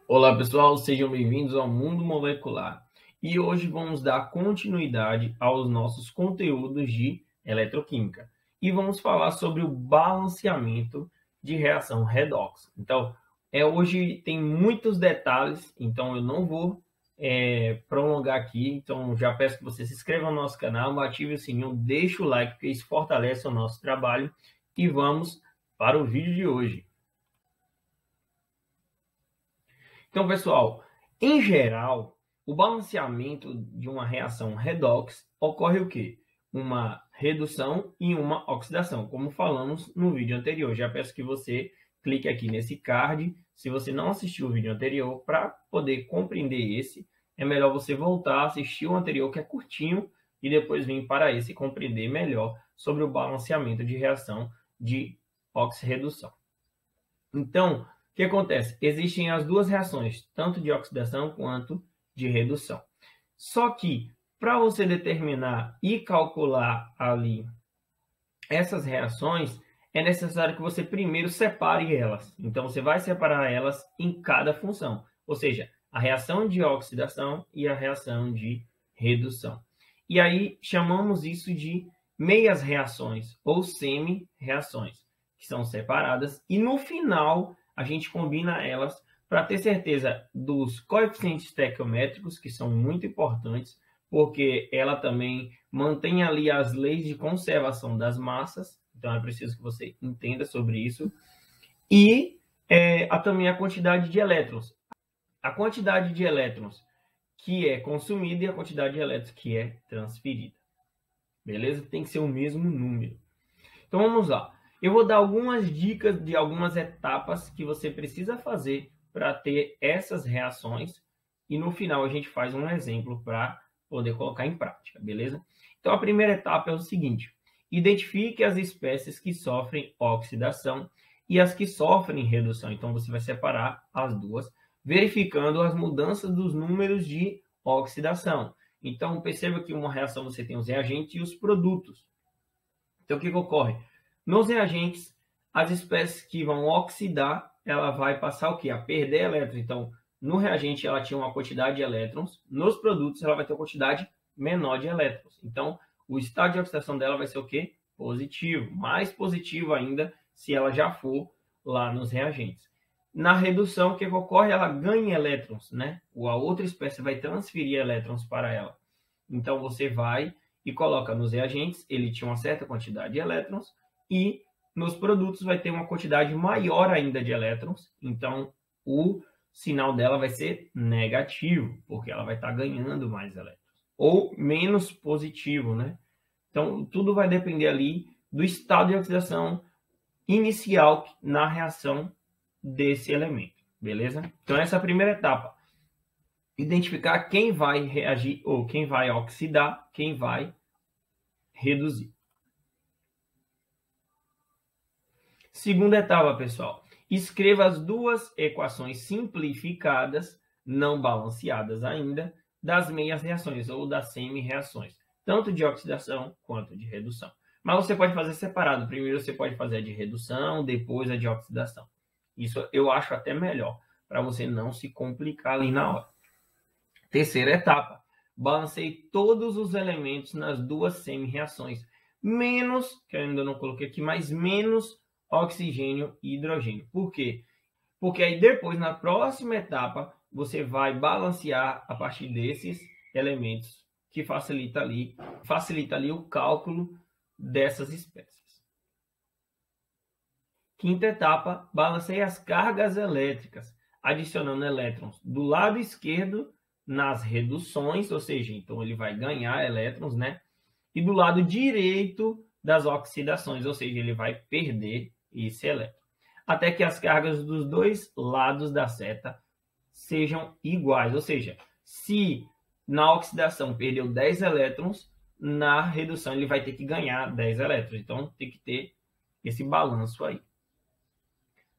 Olá pessoal, sejam bem-vindos ao Mundo Molecular. E hoje vamos dar continuidade aos nossos conteúdos de eletroquímica. E vamos falar sobre o balanceamento de reação redox. Então, hoje tem muitos detalhes, então eu não vou prolongar aqui. Então, já peço que você se inscreva no nosso canal, ative o sininho, deixe o like, porque isso fortalece o nosso trabalho. E vamos para o vídeo de hoje. Então, pessoal, em geral, o balanceamento de uma reação redox ocorre o quê? Uma redução e uma oxidação, como falamos no vídeo anterior. Já peço que você clique aqui nesse card, se você não assistiu o vídeo anterior, para poder compreender esse, é melhor você voltar a assistir o anterior, que é curtinho, e depois vir para esse e compreender melhor sobre o balanceamento de reação de oxirredução. Então, o que acontece? Existem as duas reações, tanto de oxidação quanto de redução. Só que, para você determinar e calcular ali essas reações, é necessário que você primeiro separe elas. Então, você vai separar elas em cada função. Ou seja, a reação de oxidação e a reação de redução. E aí, chamamos isso de meias reações ou semi-reações, que são separadas. E no final, a gente combina elas para ter certeza dos coeficientes estequiométricos, que são muito importantes, porque ela também mantém ali as leis de conservação das massas, então é preciso que você entenda sobre isso, e também a quantidade de elétrons. A quantidade de elétrons que é consumida e a quantidade de elétrons que é transferida. Beleza? Tem que ser o mesmo número. Então vamos lá. Eu vou dar algumas dicas de algumas etapas que você precisa fazer para ter essas reações e no final a gente faz um exemplo para poder colocar em prática, beleza? Então a primeira etapa é o seguinte: identifique as espécies que sofrem oxidação e as que sofrem redução. Então você vai separar as duas, verificando as mudanças dos números de oxidação. Então perceba que uma reação você tem os reagentes e os produtos. Então o que ocorre? Nos reagentes, as espécies que vão oxidar, ela vai passar o quê? A perder elétrons. Então, no reagente, ela tinha uma quantidade de elétrons. Nos produtos, ela vai ter uma quantidade menor de elétrons. Então, o estado de oxidação dela vai ser o quê? Positivo. Mais positivo ainda, se ela já for lá nos reagentes. Na redução, o que ocorre? Ela ganha elétrons, né? A outra espécie vai transferir elétrons para ela. Então, você vai e coloca nos reagentes, ele tinha uma certa quantidade de elétrons, e nos produtos vai ter uma quantidade maior ainda de elétrons, então o sinal dela vai ser negativo, porque ela vai estar ganhando mais elétrons, ou menos positivo, né? Então, tudo vai depender ali do estado de oxidação inicial na reação desse elemento, beleza? Então, essa é a primeira etapa. Identificar quem vai reagir, ou quem vai oxidar, quem vai reduzir. Segunda etapa, pessoal. Escreva as duas equações simplificadas, não balanceadas ainda, das meias reações ou das semi-reações, tanto de oxidação quanto de redução. Mas você pode fazer separado. Primeiro você pode fazer a de redução, depois a de oxidação. Isso eu acho até melhor, para você não se complicar ali na hora. Terceira etapa. Balanceie todos os elementos nas duas semi-reações, menos, que eu ainda não coloquei aqui, mas menos oxigênio e hidrogênio. Por quê? Porque aí depois, na próxima etapa, você vai balancear a partir desses elementos que facilita ali o cálculo dessas espécies. Quinta etapa, balanceie as cargas elétricas, adicionando elétrons do lado esquerdo nas reduções, ou seja, então ele vai ganhar elétrons, né? E do lado direito das oxidações, ou seja, ele vai perder esse elétron. Até que as cargas dos dois lados da seta sejam iguais. Ou seja, se na oxidação perdeu 10 elétrons, na redução ele vai ter que ganhar 10 elétrons. Então, tem que ter esse balanço aí.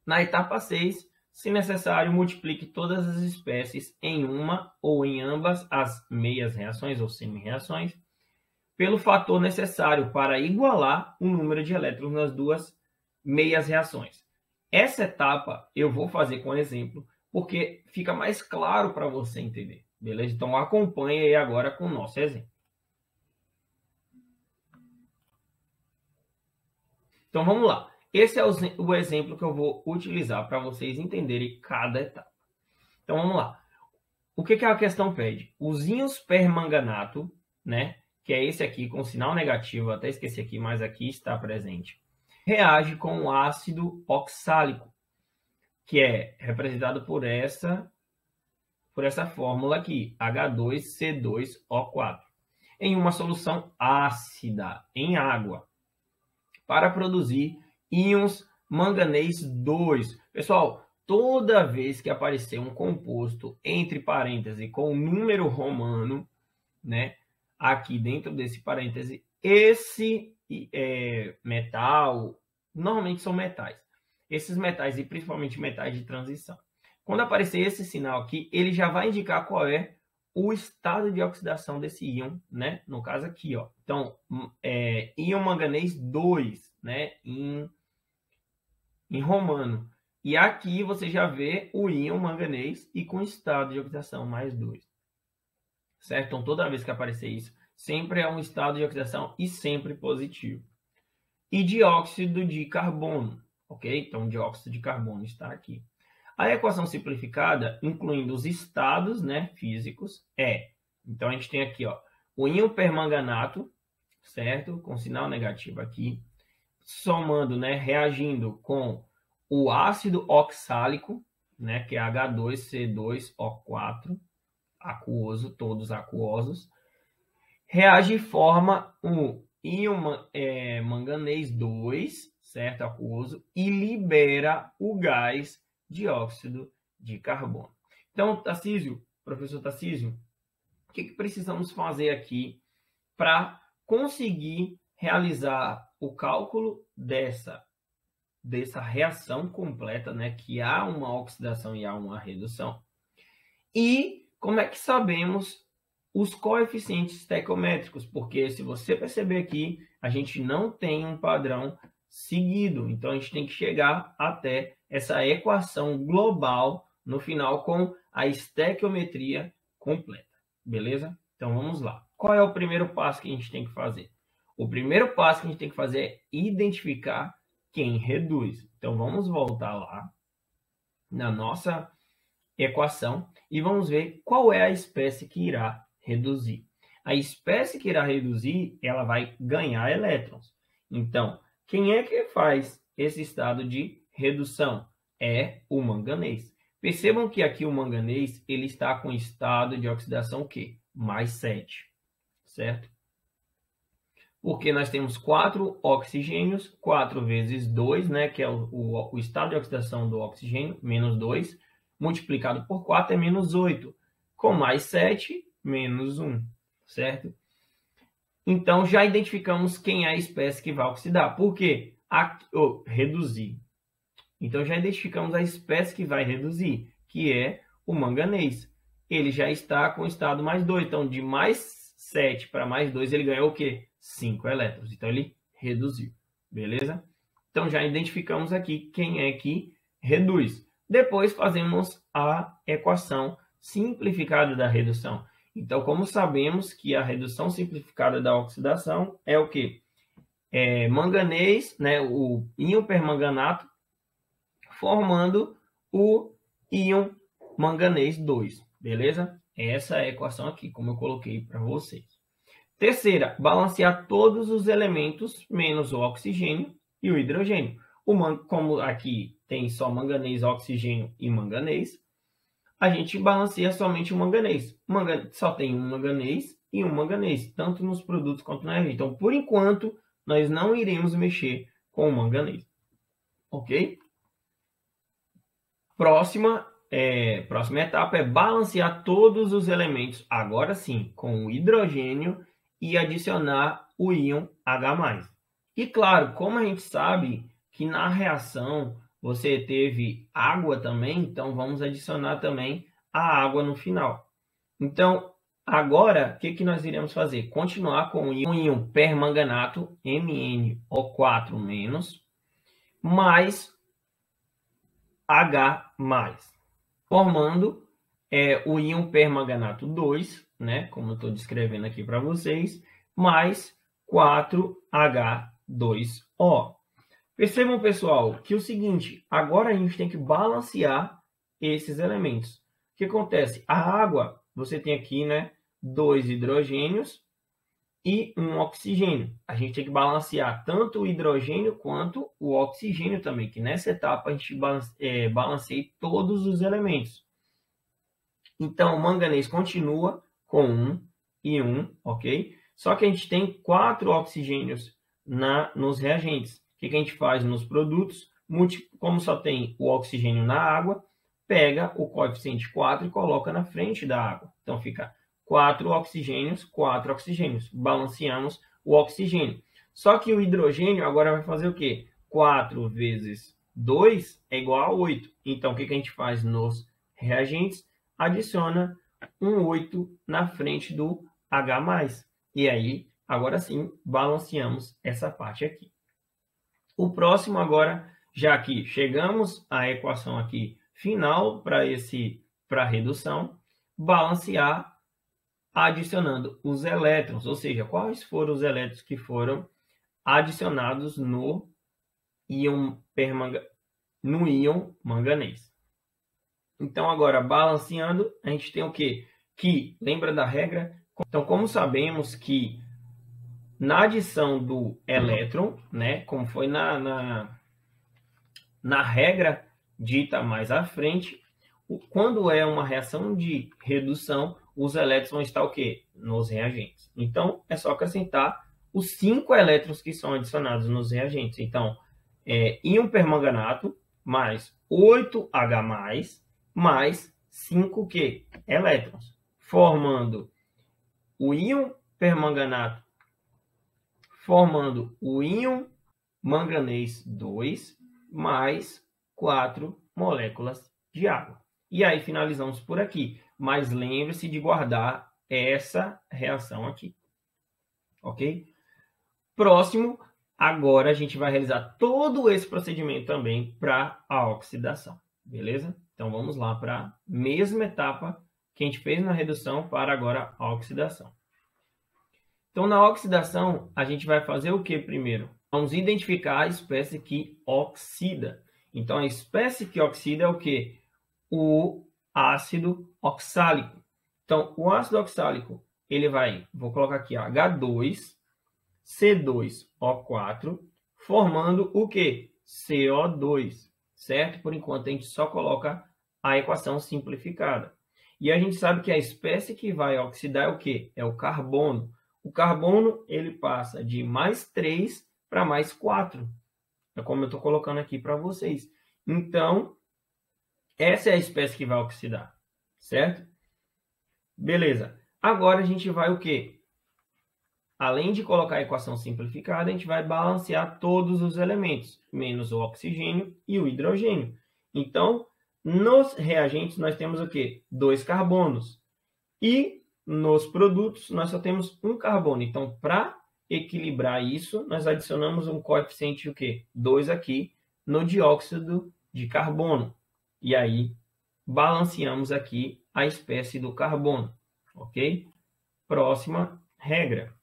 Na etapa 6, se necessário, multiplique todas as espécies em uma ou em ambas as meias reações ou semi-reações pelo fator necessário para igualar o número de elétrons nas duas meias reações. Essa etapa eu vou fazer com exemplo porque fica mais claro para você entender, beleza? Então acompanhe aí agora com o nosso exemplo. Então vamos lá. Esse é o exemplo que eu vou utilizar para vocês entenderem cada etapa. Então vamos lá. O que a questão pede? Os íons permanganato, né? Que é esse aqui com sinal negativo, até esqueci aqui, mas aqui está presente. Reage com o ácido oxálico, que é representado por essa fórmula aqui, H2C2O4, em uma solução ácida, em água, para produzir íons manganês 2. Pessoal, toda vez que aparecer um composto entre parênteses com um número romano, né, aqui dentro desse parêntese, esse metal, normalmente são metais, esses metais e principalmente metais de transição. Quando aparecer esse sinal aqui, ele já vai indicar qual é o estado de oxidação desse íon, né? No caso aqui, ó. Então, íon manganês 2, né? Em romano. E aqui você já vê o íon manganês e com estado de oxidação mais 2. Certo? Então, toda vez que aparecer isso, sempre é um estado de oxidação e sempre positivo. E dióxido de carbono, ok? Então, dióxido de carbono está aqui. A equação simplificada, incluindo os estados, né, físicos, então a gente tem aqui, ó, o íon permanganato, certo? Com sinal negativo aqui, somando, né, reagindo com o ácido oxálico, né, que é H2C2O4, aquoso, todos aquosos, reage e forma um íon manganês 2, certo? Aquoso, e libera o gás dióxido de carbono. Então, Tarcísio, professor Tarcísio, o que precisamos fazer aqui para conseguir realizar o cálculo dessa reação completa, né? Que há uma oxidação e há uma redução. E como é que sabemos os coeficientes estequiométricos? Porque se você perceber aqui, a gente não tem um padrão seguido. Então, a gente tem que chegar até essa equação global no final com a estequiometria completa. Beleza? Então, vamos lá. Qual é o primeiro passo que a gente tem que fazer? O primeiro passo que a gente tem que fazer é identificar quem reduz. Então, vamos voltar lá na nossa equação e vamos ver qual é a espécie que irá reduzir. A espécie que irá reduzir, ela vai ganhar elétrons. Então, quem é que faz esse estado de redução? É o manganês. Percebam que aqui o manganês, ele está com estado de oxidação o quê? Mais 7, certo? Porque nós temos 4 oxigênios, 4 vezes 2, né, que é o estado de oxidação do oxigênio, menos 2, multiplicado por 4 é menos 8, com mais 7, menos 1, certo? Então, já identificamos quem é a espécie que vai oxidar. Por quê? Reduzir. Então, já identificamos a espécie que vai reduzir, que é o manganês. Ele já está com estado mais 2. Então, de mais 7 para mais 2, ele ganhou o quê? 5 elétrons. Então, ele reduziu. Beleza? Então, já identificamos aqui quem é que reduz. Depois, fazemos a equação simplificada da redução. Então, como sabemos que a redução simplificada da oxidação é o quê? Manganês, né, o íon permanganato, formando o íon manganês 2, beleza? Essa é a equação aqui, como eu coloquei para vocês. Terceira, balancear todos os elementos, menos o oxigênio e o hidrogênio. Como aqui tem só manganês, oxigênio e manganês, a gente balanceia somente o manganês. Só tem um manganês e um manganês, tanto nos produtos quanto na energia. Então, por enquanto, nós não iremos mexer com o manganês. Ok? Próxima etapa é balancear todos os elementos, agora sim, com o hidrogênio e adicionar o íon H+. E claro, como a gente sabe que na reação você teve água também, então vamos adicionar também a água no final. Então, agora, o que nós iremos fazer? Continuar com o íon permanganato, MnO4-, mais H+, formando o íon permanganato 2, né, como eu estou descrevendo aqui para vocês, mais 4H2O. Percebam, pessoal, que é o seguinte, agora a gente tem que balancear esses elementos. O que acontece? A água, você tem aqui, né, 2 hidrogênios e um oxigênio. A gente tem que balancear tanto o hidrogênio quanto o oxigênio também, que nessa etapa a gente balanceia todos os elementos. Então, o manganês continua com 1 e 1, ok? Só que a gente tem 4 oxigênios nos reagentes. O que a gente faz nos produtos? Como só tem o oxigênio na água, pega o coeficiente 4 e coloca na frente da água. Então, fica 4 oxigênios, 4 oxigênios. Balanceamos o oxigênio. Só que o hidrogênio agora vai fazer o quê? 4 vezes 2 é igual a 8. Então, o que a gente faz nos reagentes? Adiciona um 8 na frente do H+. E aí, agora sim, balanceamos essa parte aqui. O próximo agora, já que chegamos à equação aqui final para a redução, balancear adicionando os elétrons, ou seja, quais foram os elétrons que foram adicionados no íon manganês. Então, agora, balanceando, a gente tem o quê? Que, lembra da regra? Então, como sabemos que na adição do elétron, né, como foi na regra dita mais à frente, quando é uma reação de redução, os elétrons vão estar o quê? Nos reagentes. Então, é só acrescentar os 5 elétrons que são adicionados nos reagentes. Então, íon permanganato mais 8H+, mais 5 elétrons, formando o íon permanganato, formando o íon manganês 2, mais 4 moléculas de água. E aí finalizamos por aqui. Mas lembre-se de guardar essa reação aqui. Ok? Próximo, agora a gente vai realizar todo esse procedimento também para a oxidação. Beleza? Então vamos lá para a mesma etapa que a gente fez na redução para agora a oxidação. Então na oxidação a gente vai fazer o que primeiro? Vamos identificar a espécie que oxida. Então a espécie que oxida é o que? O ácido oxálico. Então o ácido oxálico, ele vai, vou colocar aqui H2, C2O4, formando o que? CO2. Certo? Por enquanto, a gente só coloca a equação simplificada. E a gente sabe que a espécie que vai oxidar é o quê? É o carbono. O carbono, ele passa de mais 3 para mais 4. É como eu estou colocando aqui para vocês. Então, essa é a espécie que vai oxidar. Certo? Beleza. Agora, a gente vai o quê? Além de colocar a equação simplificada, a gente vai balancear todos os elementos, menos o oxigênio e o hidrogênio. Então, nos reagentes, nós temos o quê? 2 carbonos. E nos produtos, nós só temos um carbono. Então, para equilibrar isso, nós adicionamos um coeficiente o quê? 2 aqui no dióxido de carbono. E aí, balanceamos aqui a espécie do carbono. Ok? Próxima regra.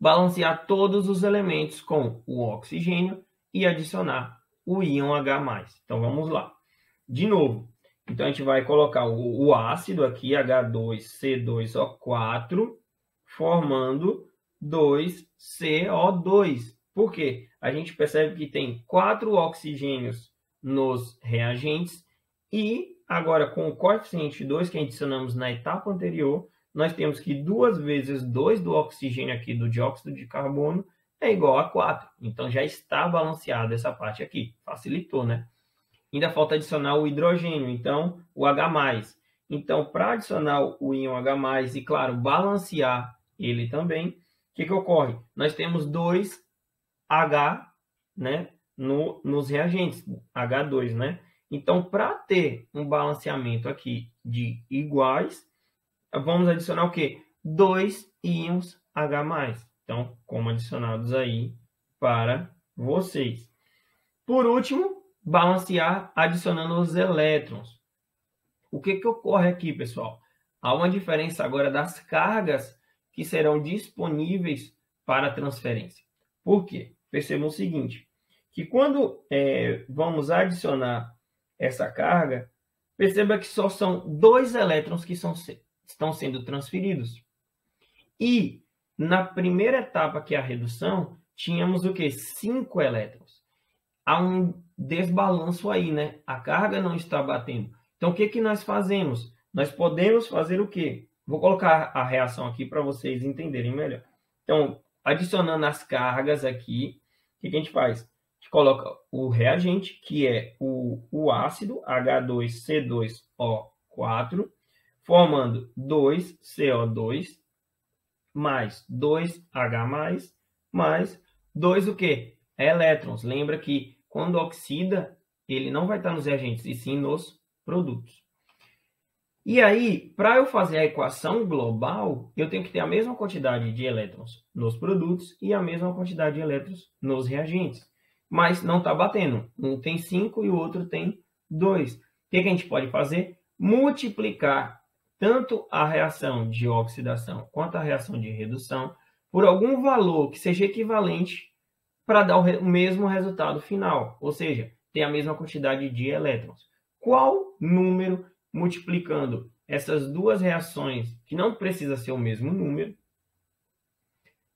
Balancear todos os elementos com o oxigênio e adicionar o íon H+. Então, vamos lá. De novo, então a gente vai colocar o ácido aqui, H2C2O4, formando 2CO2. Por quê? A gente percebe que tem 4 oxigênios nos reagentes e agora com o coeficiente 2 que adicionamos na etapa anterior, nós temos que 2 vezes 2 do oxigênio aqui, do dióxido de carbono, é igual a 4. Então, já está balanceada essa parte aqui. Facilitou, né? Ainda falta adicionar o hidrogênio, então, o H+. Então, para adicionar o íon H+, e, claro, balancear ele também, o que ocorre? Nós temos 2H, né, nos reagentes, H2, né? Então, para ter um balanceamento aqui de iguais, vamos adicionar o quê? 2 íons H+. Então, como adicionados aí para vocês. Por último, balancear adicionando os elétrons. o que que ocorre aqui, pessoal? Há uma diferença agora das cargas que serão disponíveis para transferência. Por quê? Percebam o seguinte, que quando vamos adicionar essa carga, perceba que só são 2 elétrons que estão sendo transferidos. E na primeira etapa, que é a redução, tínhamos o quê? 5 elétrons. Há um desbalanço aí, né? A carga não está batendo. Então, o que que nós fazemos? Nós podemos fazer o quê? Vou colocar a reação aqui para vocês entenderem melhor. Então, adicionando as cargas aqui, o que que a gente faz? A gente coloca o reagente, que é o ácido H2C2O4, formando 2CO2 mais 2H+, mais 2 o quê? Elétrons. Lembra que quando oxida, ele não vai estar nos reagentes, e sim nos produtos. E aí, para eu fazer a equação global, eu tenho que ter a mesma quantidade de elétrons nos produtos e a mesma quantidade de elétrons nos reagentes. Mas não está batendo. Um tem 5 e o outro tem 2. O que a gente pode fazer? Multiplicar tanto a reação de oxidação quanto a reação de redução por algum valor que seja equivalente para dar o mesmo resultado final, ou seja, ter a mesma quantidade de elétrons. Qual número, multiplicando essas duas reações, que não precisa ser o mesmo número,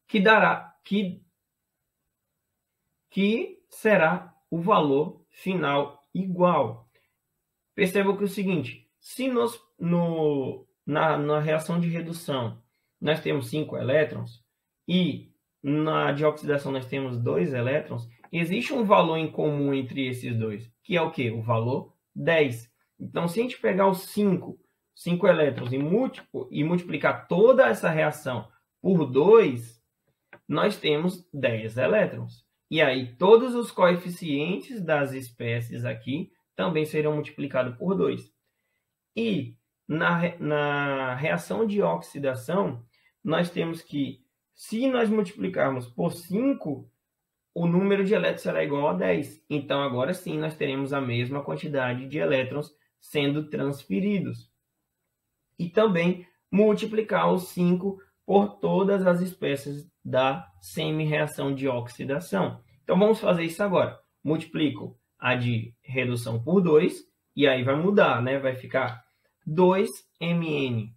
que será o valor final igual? Perceba que é o seguinte, se na reação de redução nós temos 5 elétrons e na de oxidação nós temos 2 elétrons, existe um valor em comum entre esses dois, que é o quê? O valor 10. Então, se a gente pegar os 5 elétrons e multiplicar toda essa reação por 2, nós temos 10 elétrons. E aí, todos os coeficientes das espécies aqui também serão multiplicados por 2. E na reação de oxidação, nós temos que, se nós multiplicarmos por 5, o número de elétrons será igual a 10. Então, agora sim, nós teremos a mesma quantidade de elétrons sendo transferidos. E também multiplicar os 5 por todas as espécies da semi-reação de oxidação. Então, vamos fazer isso agora. Multiplico a de redução por 2, e aí vai mudar, né? Vai ficar 2MnO4-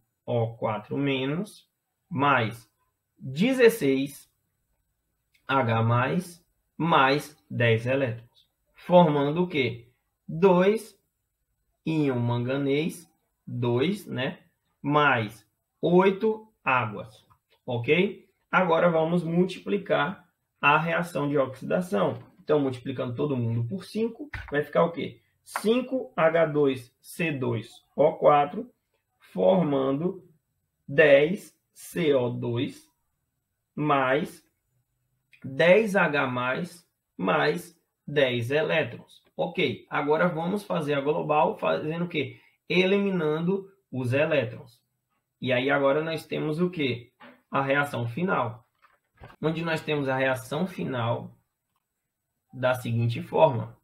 mais 16H+, mais 10 elétrons. Formando o quê? 2 íon manganês, 2, né? Mais 8 águas, ok? Agora vamos multiplicar a reação de oxidação. Então, multiplicando todo mundo por 5, vai ficar o quê? 5H2C2O4, formando 10CO2 mais 10H+, mais 10 elétrons. Ok, agora vamos fazer a global fazendo o quê? Eliminando os elétrons. E aí agora nós temos o quê? A reação final. Onde nós temos a reação final da seguinte forma.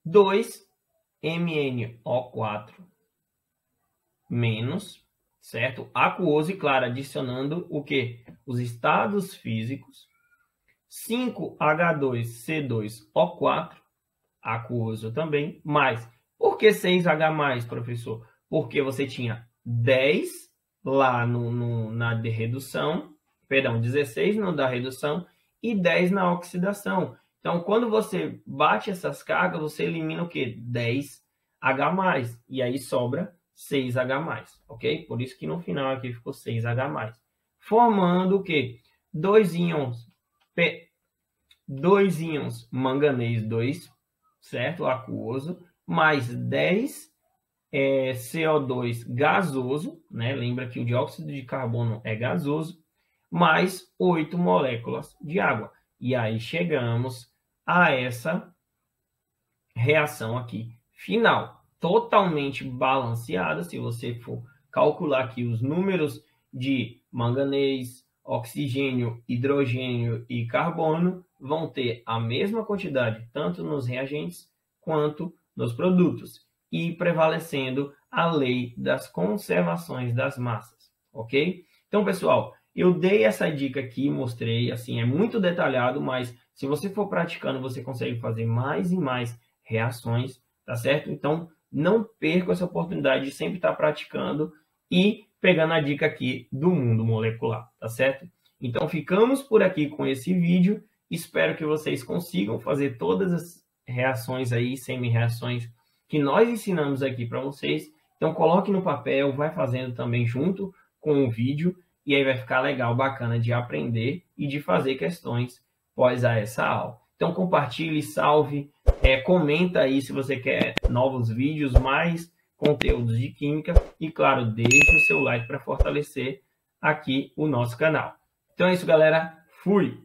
2MnO4 menos, certo? Aquoso e claro, adicionando o quê? Os estados físicos. 5H2C2O4, aquoso também, mais. Por que 6H+, professor? Porque você tinha 10 lá na de redução, perdão, 16 no da redução e 10 na oxidação. Então, quando você bate essas cargas, você elimina o quê? 10H+, e aí sobra 6H+, ok? Por isso que no final aqui ficou 6H+. Formando o quê? 2 íons manganês 2, certo? Aquoso, mais 10 CO2 gasoso, né? Lembra que o dióxido de carbono é gasoso, mais 8 moléculas de água. E aí chegamos a essa reação aqui final, totalmente balanceada. Se você for calcular aqui os números de manganês, oxigênio, hidrogênio e carbono, vão ter a mesma quantidade tanto nos reagentes quanto nos produtos. e prevalecendo a lei das conservações das massas, ok? Então, pessoal, eu dei essa dica aqui, mostrei, assim, é muito detalhado, mas se você for praticando, você consegue fazer mais e mais reações, tá certo? Então, não perca essa oportunidade de sempre estar praticando e pegando a dica aqui do mundo molecular, tá certo? Então, ficamos por aqui com esse vídeo. Espero que vocês consigam fazer todas as reações aí, semi-reações que nós ensinamos aqui para vocês. Então, coloque no papel, vai fazendo também junto com o vídeo, e aí vai ficar legal, bacana de aprender e de fazer questões após a essa aula. Então, compartilhe, salve, comenta aí se você quer novos vídeos, mais conteúdos de química e, claro, deixe o seu like para fortalecer aqui o nosso canal. Então é isso, galera. Fui!